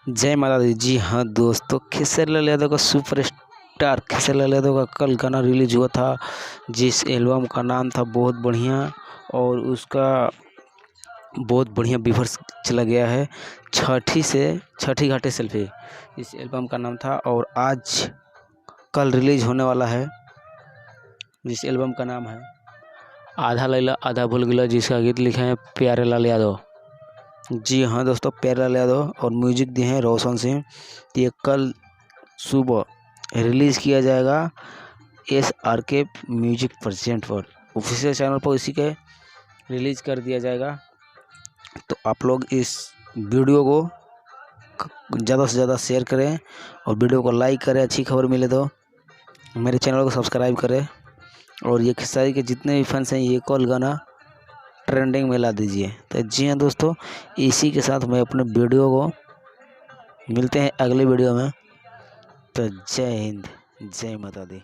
जय माता दी। जी हाँ दोस्तों, खेसारी लाल यादव का सुपरस्टार खेसारी लाल यादव का कल गाना रिलीज हुआ था, जिस एल्बम का नाम था बहुत बढ़िया और उसका बहुत बढ़िया व्यूअर्स चला गया है। छठी घाटी सेल्फी इस एल्बम का नाम था और आज कल रिलीज होने वाला है, जिस एल्बम का नाम है आधा लैला आधा भूल गया, जिसका गीत लिखे हैं प्यारे लाल यादव। जी हाँ दोस्तों, प्यारे लाल यादव और म्यूजिक दिए हैं रोशन सिंह। ये कल सुबह रिलीज़ किया जाएगा SRK म्यूजिक प्रेजेंट पर, ऑफिशियल चैनल पर इसी के रिलीज़ कर दिया जाएगा। तो आप लोग इस वीडियो को ज़्यादा से ज़्यादा शेयर करें और वीडियो को लाइक करें। अच्छी खबर मिले तो मेरे चैनल को सब्सक्राइब करें और ये खेसारी के जितने भी फैंस हैं ये कल गाना ट्रेंडिंग में ला दीजिए। तो जी हाँ दोस्तों, इसी के साथ मैं अपने वीडियो को मिलते हैं अगले वीडियो में। तो जय हिंद, जय माता दी।